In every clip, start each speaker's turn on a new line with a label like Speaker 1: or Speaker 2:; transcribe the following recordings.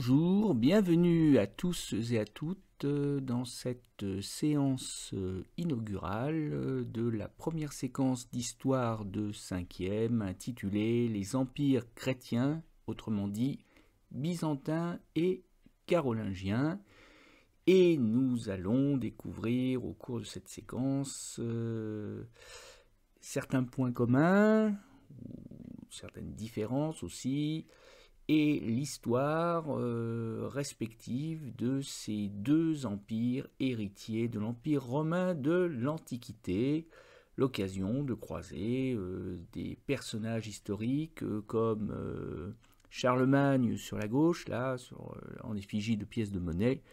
Speaker 1: Bonjour, bienvenue à tous et à toutes dans cette séance inaugurale de la première séquence d'histoire de 5e intitulée Les empires chrétiens, autrement dit byzantins et carolingiens. Et nous allons découvrir au cours de cette séquence certains points communs, ou certaines différences aussi, et l'histoire respective de ces deux empires héritiers de l'Empire romain de l'Antiquité, l'occasion de croiser des personnages historiques comme Charlemagne sur la gauche, là, en effigie de pièces de monnaie,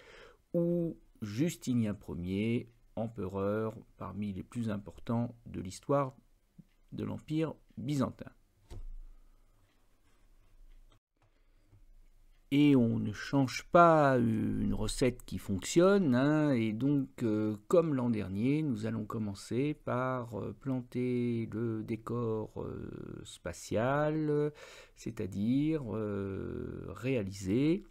Speaker 1: ou Justinien Ier, empereur parmi les plus importants de l'histoire de l'Empire byzantin. Et on ne change pas une recette qui fonctionne, hein, et donc comme l'an dernier, nous allons commencer par planter le décor spatial, c'est-à-dire réaliser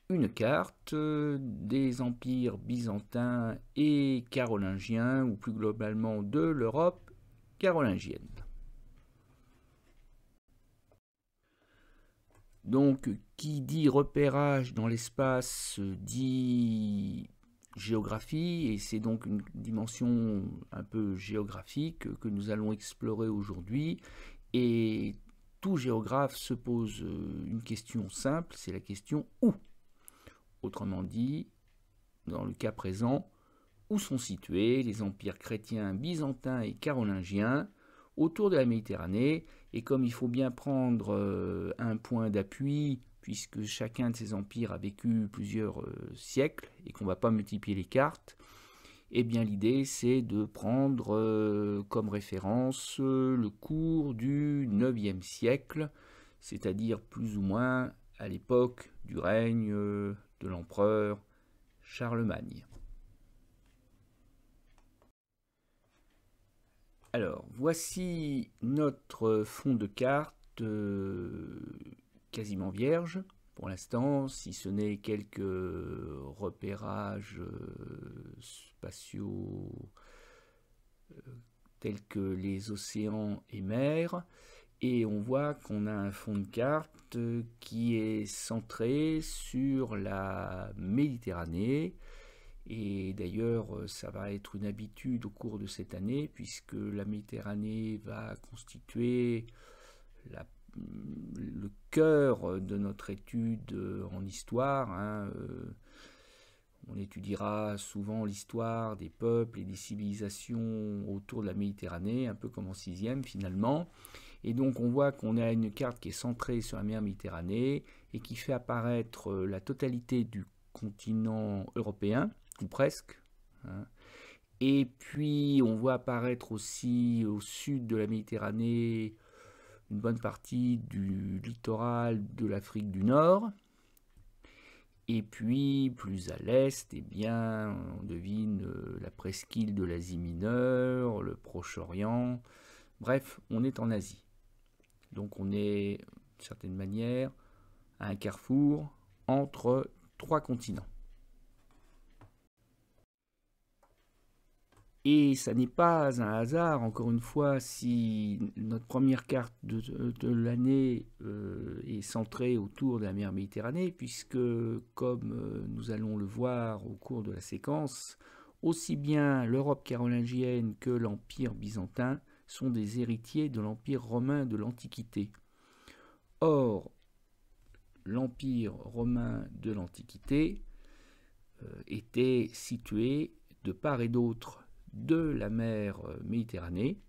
Speaker 1: une carte des empires byzantins et carolingiens, ou plus globalement de l'Europe carolingienne. Donc, qui dit repérage dans l'espace dit géographie, et c'est donc une dimension un peu géographique que nous allons explorer aujourd'hui. Et tout géographe se pose une question simple, c'est la question où. Autrement dit, dans le cas présent, où sont situés les empires chrétiens byzantins et carolingiens autour de la Méditerranée. Et comme il faut bien prendre un point d'appui, puisque chacun de ces empires a vécu plusieurs siècles, et qu'on ne va pas multiplier les cartes, eh bien l'idée c'est de prendre comme référence le cours du 9e siècle, c'est-à-dire plus ou moins à l'époque du règne de l'empereur Charlemagne. Alors, voici notre fond de carte quasiment vierge pour l'instant, si ce n'est quelques repérages spatiaux tels que les océans et mers. Et on voit qu'on a un fond de carte qui est centré sur la Méditerranée. Et d'ailleurs, ça va être une habitude au cours de cette année, puisque la Méditerranée va constituer le cœur de notre étude en histoire. On étudiera souvent l'histoire des peuples et des civilisations autour de la Méditerranée, un peu comme en 6e finalement. Et donc on voit qu'on a une carte qui est centrée sur la mer Méditerranée et qui fait apparaître la totalité du continent européen, ou presque. Et puis on voit apparaître aussi au sud de la Méditerranée une bonne partie du littoral de l'Afrique du Nord. Et puis plus à l'est, eh bien, on devine la presqu'île de l'Asie mineure, le Proche-Orient. Bref, on est en Asie. Donc on est, d'une certaine manière, à un carrefour entre trois continents. Et ça n'est pas un hasard, encore une fois, si notre première carte de l'année est centrée autour de la mer Méditerranée, puisque, comme nous allons le voir au cours de la séquence, aussi bien l'Europe carolingienne que l'Empire byzantin sont des héritiers de l'Empire romain de l'Antiquité. Or, l'Empire romain de l'Antiquité était situé de part et d'autre de la mer Méditerranée,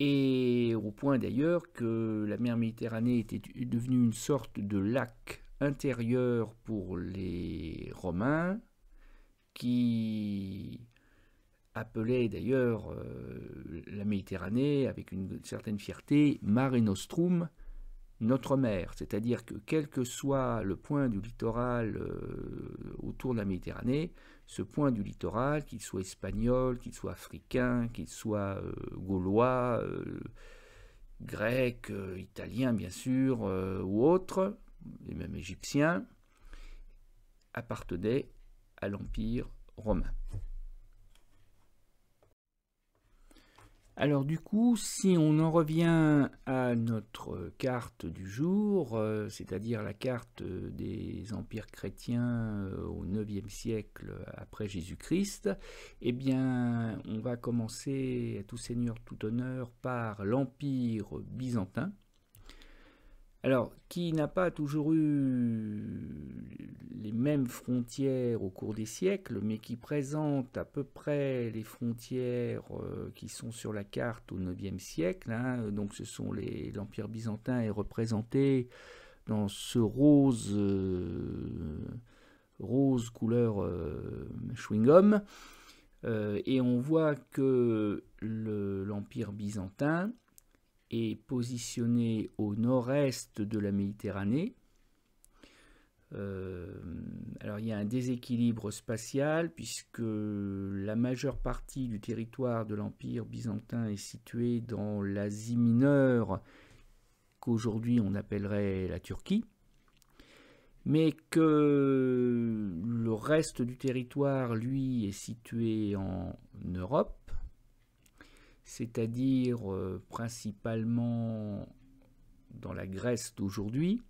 Speaker 1: et au point d'ailleurs que la mer Méditerranée était devenue une sorte de lac intérieur pour les Romains, qui appelaient d'ailleurs la Méditerranée avec une certaine fierté Mare Nostrum, notre mer, c'est-à-dire que quel que soit le point du littoral autour de la Méditerranée, ce point du littoral, qu'il soit espagnol, qu'il soit africain, qu'il soit gaulois, grec, italien bien sûr, ou autre, et même égyptiens, appartenaient à l'Empire romain. Alors du coup, si on en revient à notre carte du jour, c'est-à-dire la carte des empires chrétiens au IXe siècle après Jésus-Christ, eh bien, on va commencer à tout seigneur, tout honneur par l'Empire byzantin. Alors, qui n'a pas toujours eu les mêmes frontières au cours des siècles, mais qui présente à peu près les frontières qui sont sur la carte au IXe siècle. Hein. Donc, l'Empire byzantin est représenté dans ce rose couleur chewing-gum. Et on voit que l'Empire byzantin est positionné au nord-est de la Méditerranée. Alors il y a un déséquilibre spatial puisque la majeure partie du territoire de l'Empire byzantin est située dans l'Asie mineure, qu'aujourd'hui on appellerait la Turquie, mais que le reste du territoire, lui, est situé en Europe, c'est-à-dire principalement dans la Grèce d'aujourd'hui,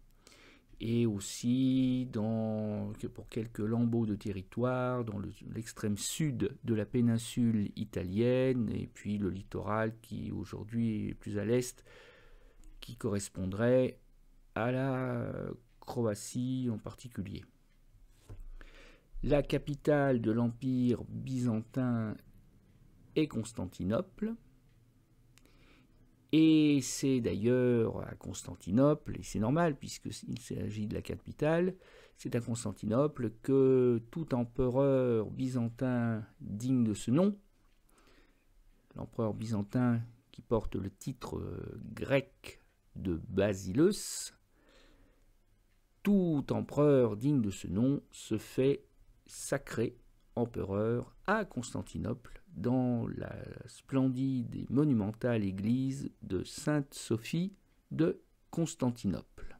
Speaker 1: et aussi pour quelques lambeaux de territoire dans l'extrême sud de la péninsule italienne, et puis le littoral qui aujourd'hui est plus à l'est, qui correspondrait à la Croatie en particulier. La capitale de l'Empire byzantin est Constantinople. Et c'est d'ailleurs à Constantinople, et c'est normal puisqu'il s'agit de la capitale, c'est à Constantinople que tout empereur byzantin digne de ce nom, l'empereur byzantin qui porte le titre grec de Basileus, tout empereur digne de ce nom se fait sacré empereur à Constantinople dans la splendide et monumentale église de Sainte-Sophie de Constantinople.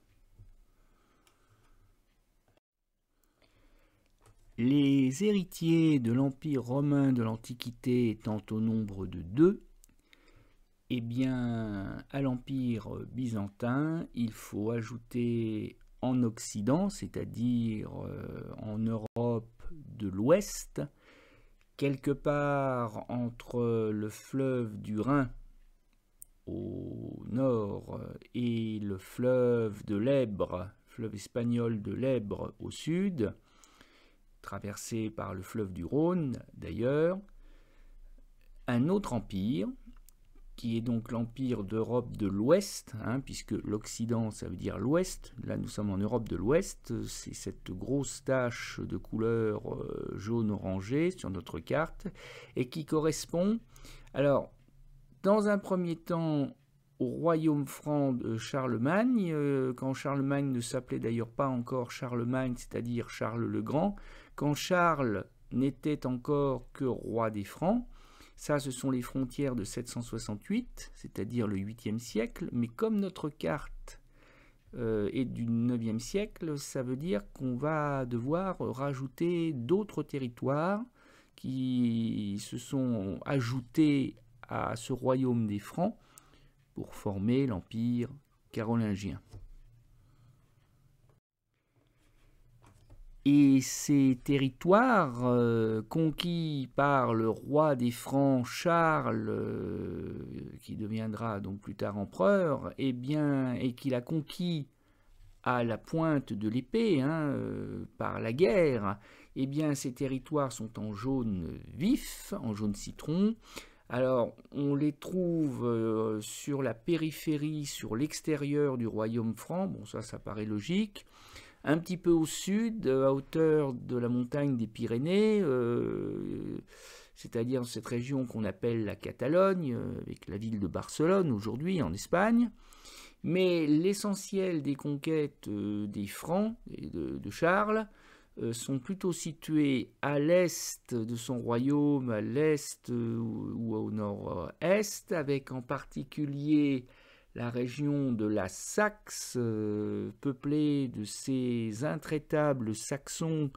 Speaker 1: Les héritiers de l'Empire romain de l'Antiquité étant au nombre de 2, eh bien, à l'Empire byzantin, il faut ajouter en Occident, c'est-à-dire en Europe de l'Ouest, quelque part entre le fleuve du Rhin au nord et le fleuve de l'Èbre, fleuve espagnol de l'Èbre au sud, traversé par le fleuve du Rhône d'ailleurs, un autre empire, qui est donc l'Empire d'Europe de l'Ouest, hein, puisque l'Occident, ça veut dire l'Ouest. Là, nous sommes en Europe de l'Ouest. C'est cette grosse tache de couleur jaune-orangé sur notre carte, et qui correspond, alors, dans un premier temps, au royaume franc de Charlemagne, quand Charlemagne ne s'appelait d'ailleurs pas encore Charlemagne, c'est-à-dire Charles le Grand, quand Charles n'était encore que roi des Francs. Ça, ce sont les frontières de 768, c'est-à-dire le 8e siècle, mais comme notre carte est du 9e siècle, ça veut dire qu'on va devoir rajouter d'autres territoires qui se sont ajoutés à ce royaume des Francs pour former l'Empire carolingien. Et ces territoires conquis par le roi des Francs Charles, qui deviendra donc plus tard empereur, et qu'il a conquis à la pointe de l'épée, par la guerre, eh bien ces territoires sont en jaune vif, en jaune citron. Alors on les trouve sur la périphérie, sur l'extérieur du royaume franc, bon ça paraît logique. Un petit peu au sud, à hauteur de la montagne des Pyrénées, c'est-à-dire cette région qu'on appelle la Catalogne, avec la ville de Barcelone aujourd'hui en Espagne. Mais l'essentiel des conquêtes des Francs et de Charles sont plutôt situés à l'est de son royaume, à l'est ou au nord-est, avec en particulier la région de la Saxe, peuplée de ces intraitables Saxons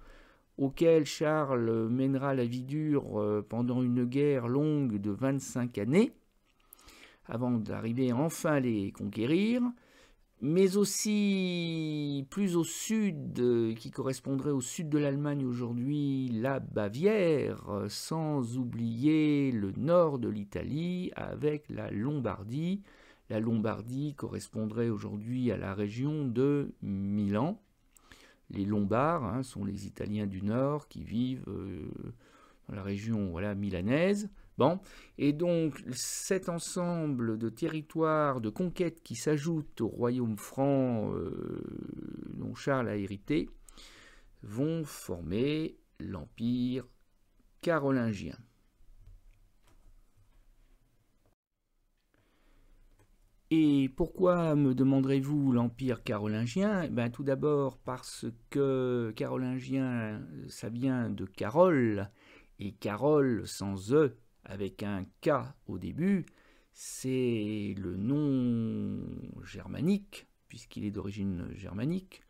Speaker 1: auxquels Charles mènera la vie dure pendant une guerre longue de 25 années, avant d'arriver enfin à les conquérir, mais aussi plus au sud, qui correspondrait au sud de l'Allemagne aujourd'hui, la Bavière, sans oublier le nord de l'Italie avec la Lombardie. La Lombardie correspondrait aujourd'hui à la région de Milan. Les Lombards sont les Italiens du Nord qui vivent dans la région milanaise. Bon, et donc cet ensemble de territoires de conquête qui s'ajoutent au royaume franc dont Charles a hérité vont former l'empire carolingien. Et pourquoi me demanderez-vous l'empire carolingien? Tout d'abord parce que carolingien, ça vient de Carole, et Carole sans E, avec un K au début, c'est le nom germanique, puisqu'il est d'origine germanique,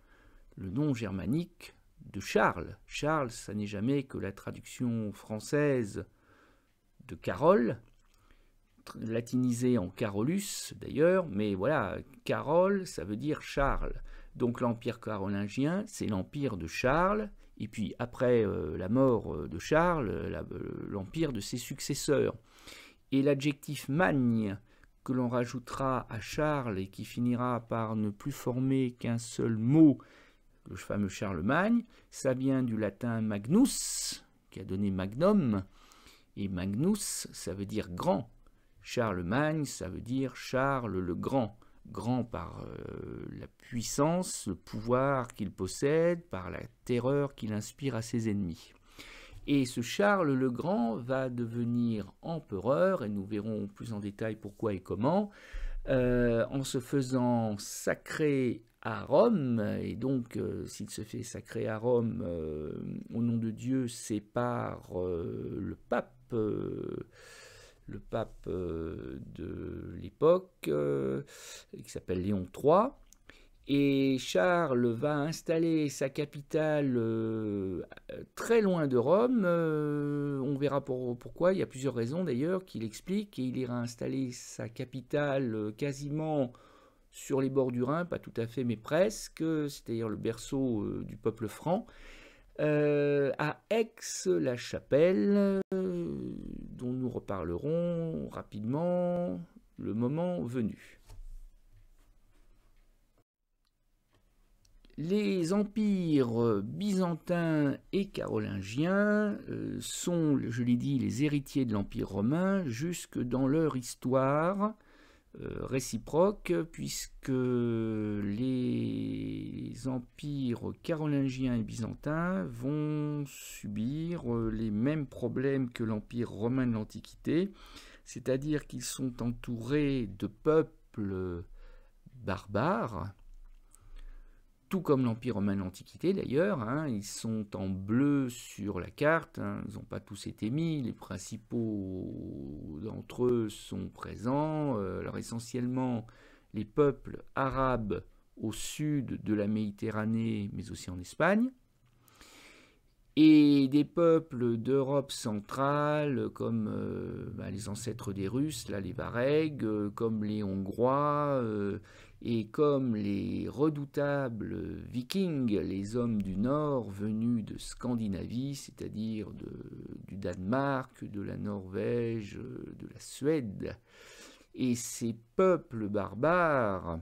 Speaker 1: le nom germanique de Charles. Charles, ça n'est jamais que la traduction française de Carole, latinisé en Carolus d'ailleurs, mais voilà, Carole, ça veut dire Charles. Donc l'empire carolingien, c'est l'empire de Charles, et puis après la mort de Charles, l'empire de ses successeurs. Et l'adjectif magne que l'on rajoutera à Charles et qui finira par ne plus former qu'un seul mot, le fameux Charlemagne, ça vient du latin magnus, qui a donné magnum, et magnus, ça veut dire grand. Charlemagne, ça veut dire Charles le Grand, grand par la puissance, le pouvoir qu'il possède, par la terreur qu'il inspire à ses ennemis. Et ce Charles le Grand va devenir empereur, et nous verrons plus en détail pourquoi et comment, en se faisant sacrer à Rome, et donc s'il se fait sacrer à Rome au nom de Dieu, c'est par le pape de l'époque, qui s'appelle Léon III. Et Charles va installer sa capitale très loin de Rome. On verra pourquoi, il y a plusieurs raisons d'ailleurs qu'il explique. Et il ira installer sa capitale quasiment sur les bords du Rhin, pas tout à fait mais presque, c'est-à-dire le berceau du peuple franc. À Aix-la-Chapelle, dont nous reparlerons rapidement le moment venu. Les empires byzantin et carolingien sont, je l'ai dit, les héritiers de l'Empire romain jusque dans leur histoire réciproque, puisque les empires carolingien et byzantin vont subir les mêmes problèmes que l'empire romain de l'Antiquité, c'est-à-dire qu'ils sont entourés de peuples barbares, tout comme l'Empire romain de l'Antiquité d'ailleurs, ils sont en bleu sur la carte, ils n'ont pas tous été mis, les principaux d'entre eux sont présents, alors essentiellement les peuples arabes au sud de la Méditerranée, mais aussi en Espagne, et des peuples d'Europe centrale, comme les ancêtres des Russes, là, les Varegs, comme les Hongrois, et comme les redoutables Vikings, les hommes du Nord venus de Scandinavie, c'est-à-dire du Danemark, de la Norvège, de la Suède. Et ces peuples barbares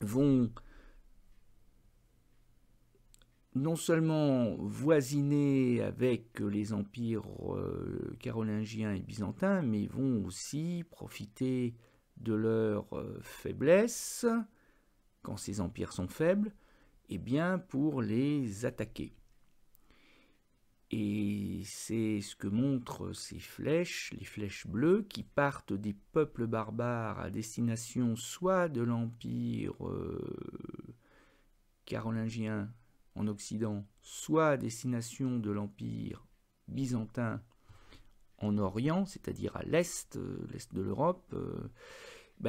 Speaker 1: vont non seulement voisiner avec les empires carolingiens et byzantins, mais vont aussi profiter de leur faiblesse, quand ces empires sont faibles, pour les attaquer. Et c'est ce que montrent ces flèches, les flèches bleues, qui partent des peuples barbares à destination soit de l'empire carolingien en Occident, soit à destination de l'empire byzantin en Orient, c'est-à-dire à l'est de l'Europe,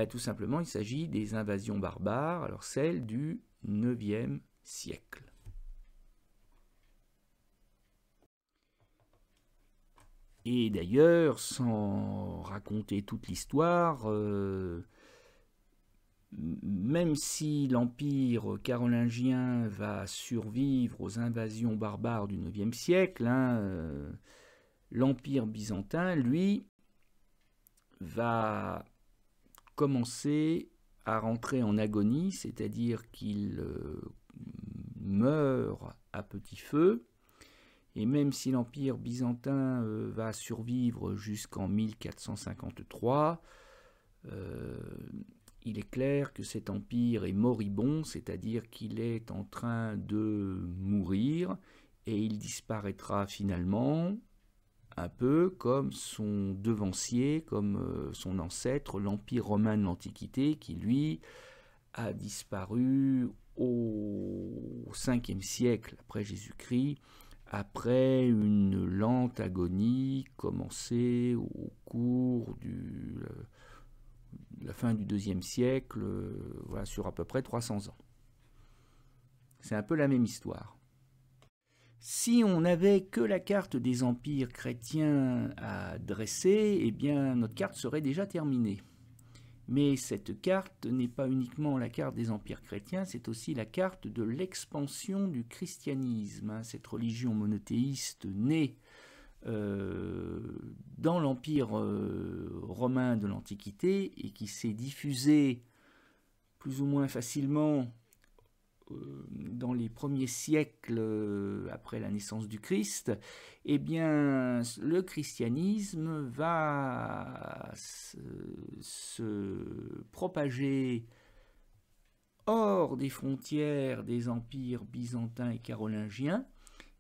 Speaker 1: Tout simplement, il s'agit des invasions barbares, alors celles du IXe siècle. Et d'ailleurs, sans raconter toute l'histoire, même si l'empire carolingien va survivre aux invasions barbares du IXe siècle, l'empire byzantin, lui, va commencer à rentrer en agonie, c'est-à-dire qu'il meurt à petit feu. Et même si l'empire byzantin va survivre jusqu'en 1453, il est clair que cet empire est moribond, c'est-à-dire qu'il est en train de mourir, et il disparaîtra finalement, un peu comme son devancier, comme son ancêtre, l'Empire romain de l'Antiquité, qui lui a disparu au 5e siècle après Jésus-Christ, après une lente agonie commencée au cours de la fin du IIe siècle, voilà, sur à peu près 300 ans. C'est un peu la même histoire. Si on n'avait que la carte des empires chrétiens à dresser, eh bien notre carte serait déjà terminée. Mais cette carte n'est pas uniquement la carte des empires chrétiens, c'est aussi la carte de l'expansion du christianisme, cette religion monothéiste née dans l'empire romain de l'Antiquité et qui s'est diffusée plus ou moins facilement dans les premiers siècles après la naissance du Christ. Eh bien, le christianisme va se propager hors des frontières des empires byzantins et carolingiens,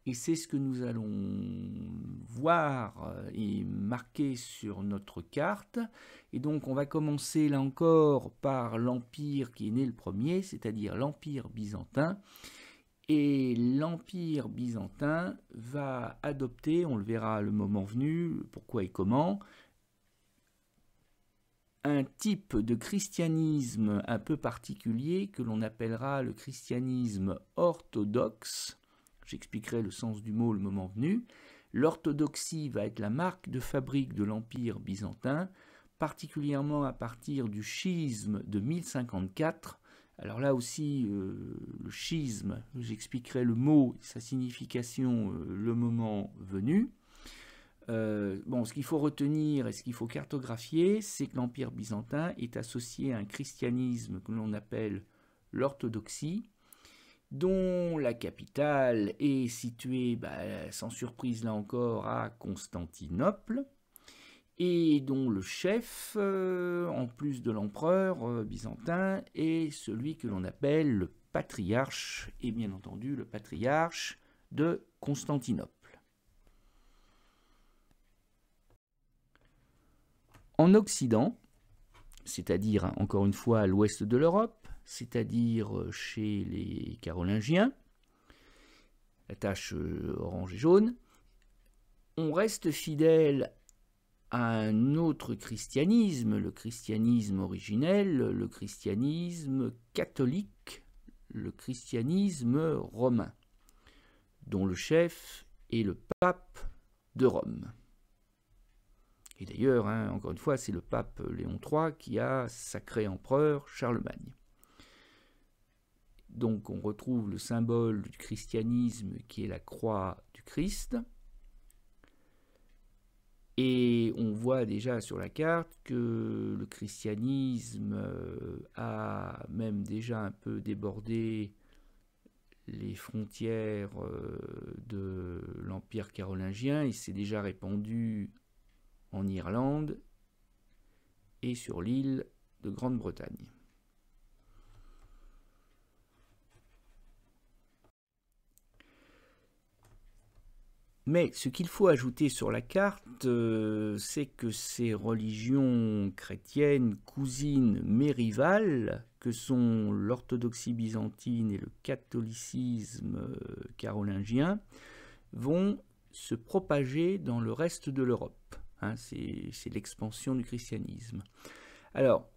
Speaker 1: et c'est ce que nous allons voir et marquer sur notre carte. Et donc on va commencer là encore par l'empire qui est né le premier, c'est-à-dire l'empire byzantin. Et l'empire byzantin va adopter, on le verra le moment venu, pourquoi et comment, un type de christianisme un peu particulier que l'on appellera le christianisme orthodoxe. J'expliquerai le sens du mot le moment venu. L'orthodoxie va être la marque de fabrique de l'Empire byzantin, particulièrement à partir du schisme de 1054. Alors là aussi, le schisme, j'expliquerai le mot, sa signification le moment venu. Ce qu'il faut retenir et ce qu'il faut cartographier, c'est que l'Empire byzantin est associé à un christianisme que l'on appelle l'orthodoxie, dont la capitale est située, sans surprise là encore, à Constantinople, et dont le chef, en plus de l'empereur byzantin, est celui que l'on appelle le patriarche, et bien entendu le patriarche de Constantinople. En Occident, c'est-à-dire encore une fois à l'ouest de l'Europe, c'est-à-dire chez les Carolingiens, la tache orange et jaune, on reste fidèle à un autre christianisme, le christianisme originel, le christianisme catholique, le christianisme romain, dont le chef est le pape de Rome. Et d'ailleurs, encore une fois, c'est le pape Léon III qui a sacré empereur Charlemagne. Donc on retrouve le symbole du christianisme qui est la croix du Christ. Et on voit déjà sur la carte que le christianisme a même déjà un peu débordé les frontières de l'Empire carolingien. Il s'est déjà répandu en Irlande et sur l'île de Grande-Bretagne. Mais ce qu'il faut ajouter sur la carte, c'est que ces religions chrétiennes cousines mais rivales, que sont l'orthodoxie byzantine et le catholicisme carolingien, vont se propager dans le reste de l'Europe. C'est l'expansion du christianisme. Alors,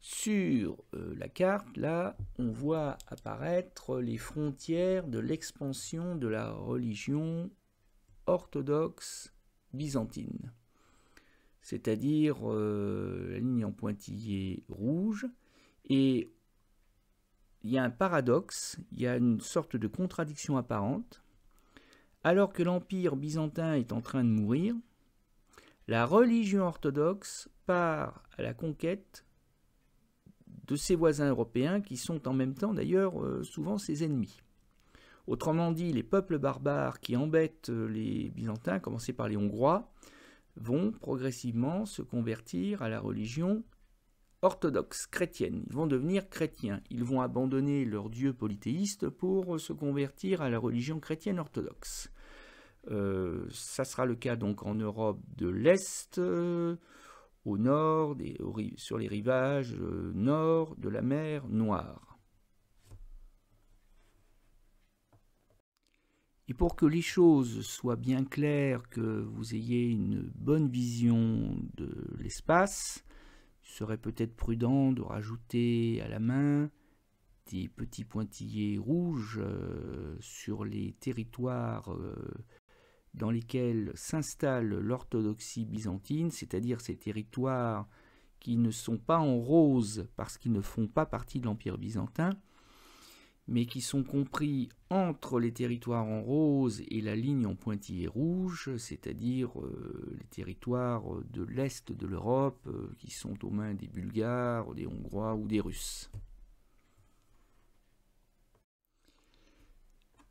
Speaker 1: Sur la carte, là, on voit apparaître les frontières de l'expansion de la religion orthodoxe byzantine. C'est-à-dire la ligne en pointillé rouge. Et il y a un paradoxe, il y a une sorte de contradiction apparente. Alors que l'Empire byzantin est en train de mourir, la religion orthodoxe part à la conquête de ses voisins européens qui sont en même temps d'ailleurs souvent ses ennemis. Autrement dit, les peuples barbares qui embêtent les Byzantins, à commencer par les Hongrois, vont progressivement se convertir à la religion orthodoxe, chrétienne. Ils vont devenir chrétiens. Ils vont abandonner leur dieu polythéiste pour se convertir à la religion chrétienne orthodoxe. Ça sera le cas donc en Europe de l'Est, au nord, sur les rivages nord de la mer Noire. Et pour que les choses soient bien claires, que vous ayez une bonne vision de l'espace, il serait peut-être prudent de rajouter à la main des petits pointillés rouges sur les territoires dans lesquels s'installe l'orthodoxie byzantine, c'est-à-dire ces territoires qui ne sont pas en rose parce qu'ils ne font pas partie de l'Empire byzantin, mais qui sont compris entre les territoires en rose et la ligne en pointillé rouge, c'est-à-dire les territoires de l'Est de l'Europe qui sont aux mains des Bulgares, des Hongrois ou des Russes.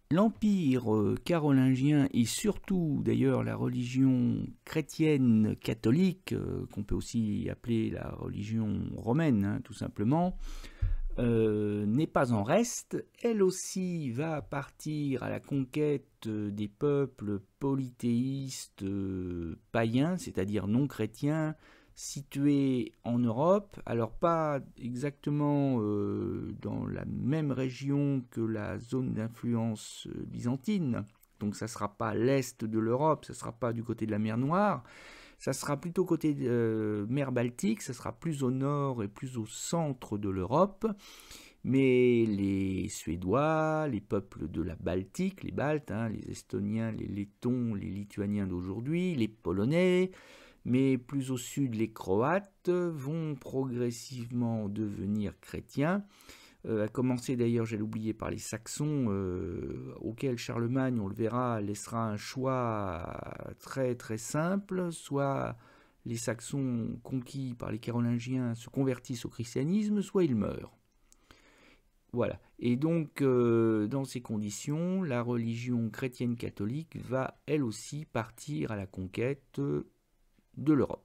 Speaker 1: L'Empire carolingien et surtout d'ailleurs la religion chrétienne catholique, qu'on peut aussi appeler la religion romaine tout simplement, n'est pas en reste. Elle aussi va partir à la conquête des peuples polythéistes païens, c'est-à-dire non chrétiens, situés en Europe, alors pas exactement dans la même région que la zone d'influence byzantine, donc ça ne sera pas l'est de l'Europe, ça ne sera pas du côté de la mer Noire, ça sera plutôt côté mer Baltique, ça sera plus au nord et plus au centre de l'Europe, mais les Suédois, les peuples de la Baltique, les Baltes, les Estoniens, les Lettons, les Lituaniens d'aujourd'hui, les Polonais, mais plus au sud, les Croates vont progressivement devenir chrétiens, à commencer d'ailleurs, j'ai oublié, par les Saxons, auxquels Charlemagne, on le verra, laissera un choix très très simple, soit les Saxons conquis par les Carolingiens se convertissent au christianisme, soit ils meurent. Voilà, et donc dans ces conditions, la religion chrétienne catholique va elle aussi partir à la conquête de l'Europe.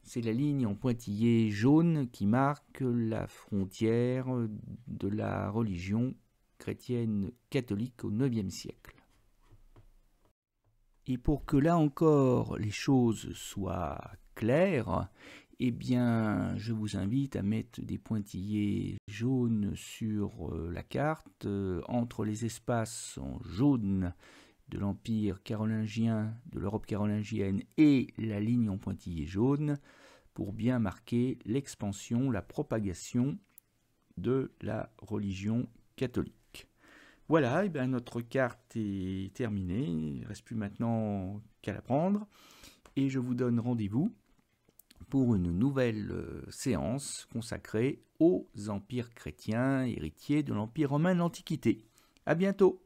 Speaker 1: C'est la ligne en pointillé jaune qui marque la frontière de la religion chrétienne catholique au IXe siècle. Et pour que là encore les choses soient claires, eh bien je vous invite à mettre des pointillés jaunes sur la carte entre les espaces en jaune de l'Empire carolingien, de l'Europe carolingienne et la ligne en pointillé jaune pour bien marquer l'expansion, la propagation de la religion catholique. Voilà, et bien notre carte est terminée, il ne reste plus maintenant qu'à la prendre et je vous donne rendez-vous pour une nouvelle séance consacrée aux empires chrétiens héritiers de l'Empire romain de l'Antiquité. À bientôt!